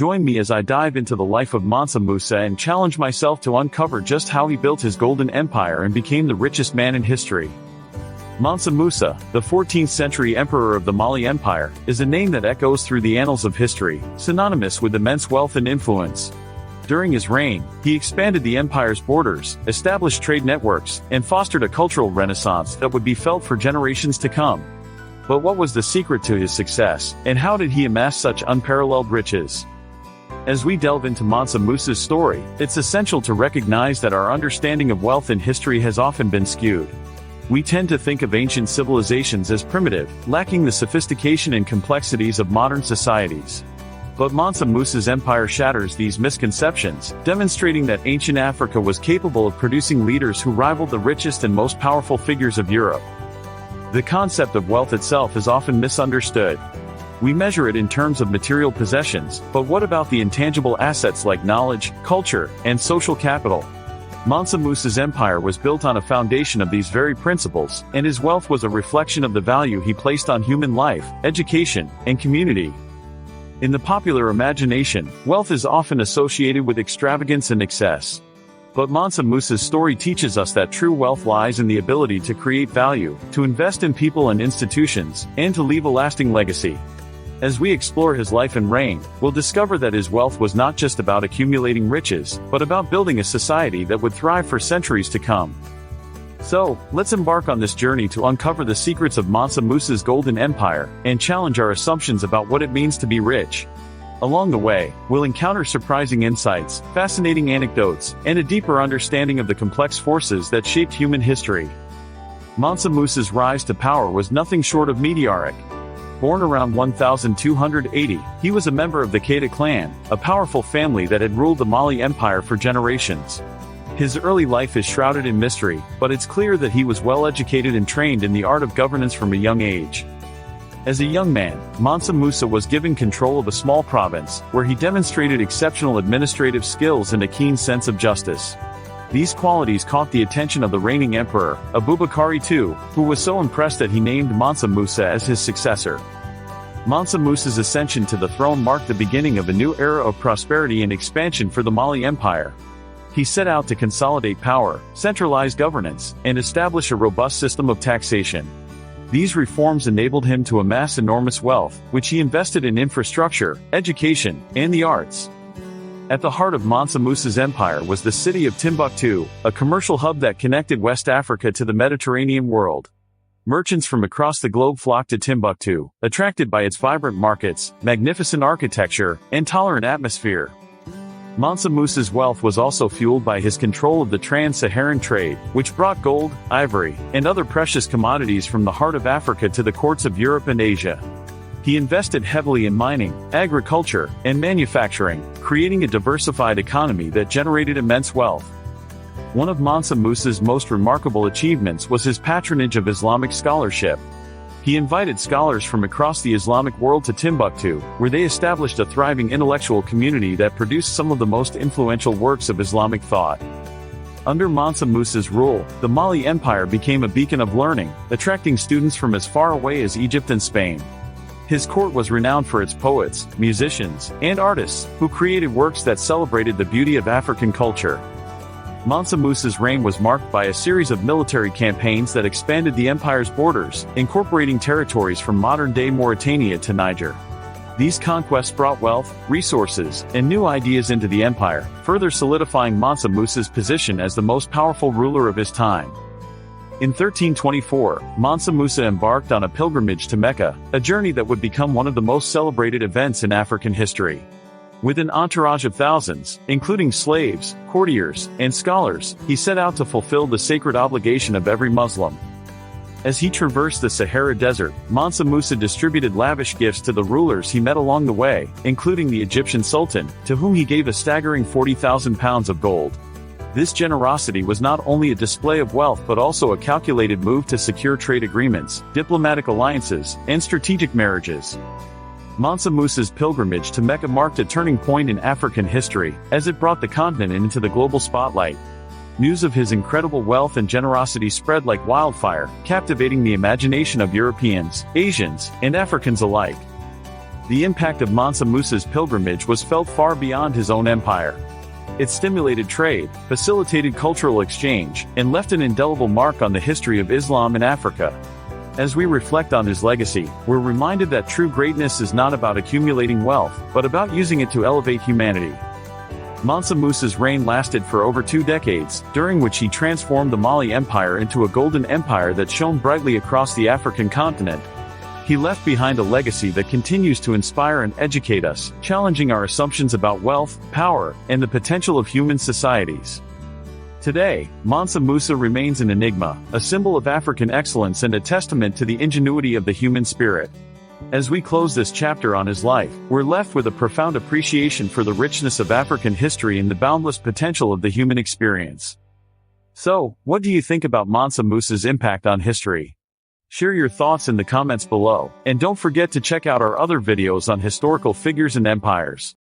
Join me as I dive into the life of Mansa Musa and challenge myself to uncover just how he built his golden empire and became the richest man in history. Mansa Musa, the 14th century emperor of the Mali Empire, is a name that echoes through the annals of history, synonymous with immense wealth and influence. During his reign, he expanded the empire's borders, established trade networks, and fostered a cultural renaissance that would be felt for generations to come. But what was the secret to his success, and how did he amass such unparalleled riches? As we delve into Mansa Musa's story, it's essential to recognize that our understanding of wealth in history has often been skewed. We tend to think of ancient civilizations as primitive, lacking the sophistication and complexities of modern societies. But Mansa Musa's empire shatters these misconceptions, demonstrating that ancient Africa was capable of producing leaders who rivaled the richest and most powerful figures of Europe. The concept of wealth itself is often misunderstood. We measure it in terms of material possessions, but what about the intangible assets like knowledge, culture, and social capital? Mansa Musa's empire was built on a foundation of these very principles, and his wealth was a reflection of the value he placed on human life, education, and community. In the popular imagination, wealth is often associated with extravagance and excess. But Mansa Musa's story teaches us that true wealth lies in the ability to create value, to invest in people and institutions, and to leave a lasting legacy. As we explore his life and reign, we'll discover that his wealth was not just about accumulating riches, but about building a society that would thrive for centuries to come. So, let's embark on this journey to uncover the secrets of Mansa Musa's golden empire, and challenge our assumptions about what it means to be rich. Along the way, we'll encounter surprising insights, fascinating anecdotes, and a deeper understanding of the complex forces that shaped human history. Mansa Musa's rise to power was nothing short of meteoric. Born around 1280, he was a member of the Keita clan, a powerful family that had ruled the Mali Empire for generations. His early life is shrouded in mystery, but it's clear that he was well educated and trained in the art of governance from a young age. As a young man, Mansa Musa was given control of a small province, where he demonstrated exceptional administrative skills and a keen sense of justice. These qualities caught the attention of the reigning emperor, Abubakar II, who was so impressed that he named Mansa Musa as his successor. Mansa Musa's ascension to the throne marked the beginning of a new era of prosperity and expansion for the Mali Empire. He set out to consolidate power, centralize governance, and establish a robust system of taxation. These reforms enabled him to amass enormous wealth, which he invested in infrastructure, education, and the arts. At the heart of Mansa Musa's empire was the city of Timbuktu, a commercial hub that connected West Africa to the Mediterranean world. Merchants from across the globe flocked to Timbuktu, attracted by its vibrant markets, magnificent architecture, and tolerant atmosphere. Mansa Musa's wealth was also fueled by his control of the trans-Saharan trade, which brought gold, ivory, and other precious commodities from the heart of Africa to the courts of Europe and Asia. He invested heavily in mining, agriculture, and manufacturing, creating a diversified economy that generated immense wealth. One of Mansa Musa's most remarkable achievements was his patronage of Islamic scholarship. He invited scholars from across the Islamic world to Timbuktu, where they established a thriving intellectual community that produced some of the most influential works of Islamic thought. Under Mansa Musa's rule, the Mali Empire became a beacon of learning, attracting students from as far away as Egypt and Spain. His court was renowned for its poets, musicians, and artists, who created works that celebrated the beauty of African culture. Mansa Musa's reign was marked by a series of military campaigns that expanded the empire's borders, incorporating territories from modern-day Mauritania to Niger. These conquests brought wealth, resources, and new ideas into the empire, further solidifying Mansa Musa's position as the most powerful ruler of his time. In 1324, Mansa Musa embarked on a pilgrimage to Mecca, a journey that would become one of the most celebrated events in African history. With an entourage of thousands, including slaves, courtiers, and scholars, he set out to fulfill the sacred obligation of every Muslim. As he traversed the Sahara Desert, Mansa Musa distributed lavish gifts to the rulers he met along the way, including the Egyptian Sultan, to whom he gave a staggering 40,000 pounds of gold. This generosity was not only a display of wealth but also a calculated move to secure trade agreements, diplomatic alliances, and strategic marriages. Mansa Musa's pilgrimage to Mecca marked a turning point in African history, as it brought the continent into the global spotlight. News of his incredible wealth and generosity spread like wildfire, captivating the imagination of Europeans, Asians, and Africans alike. the impact of Mansa Musa's pilgrimage was felt far beyond his own empire. It stimulated trade, facilitated cultural exchange, and left an indelible mark on the history of Islam in Africa. As we reflect on his legacy, we're reminded that true greatness is not about accumulating wealth, but about using it to elevate humanity. Mansa Musa's reign lasted for over 2 decades, during which he transformed the Mali Empire into a golden empire that shone brightly across the African continent. He left behind a legacy that continues to inspire and educate us, challenging our assumptions about wealth, power, and the potential of human societies. Today, Mansa Musa remains an enigma, a symbol of African excellence and a testament to the ingenuity of the human spirit. As we close this chapter on his life, we're left with a profound appreciation for the richness of African history and the boundless potential of the human experience. So, what do you think about Mansa Musa's impact on history? Share your thoughts in the comments below, and don't forget to check out our other videos on historical figures and empires.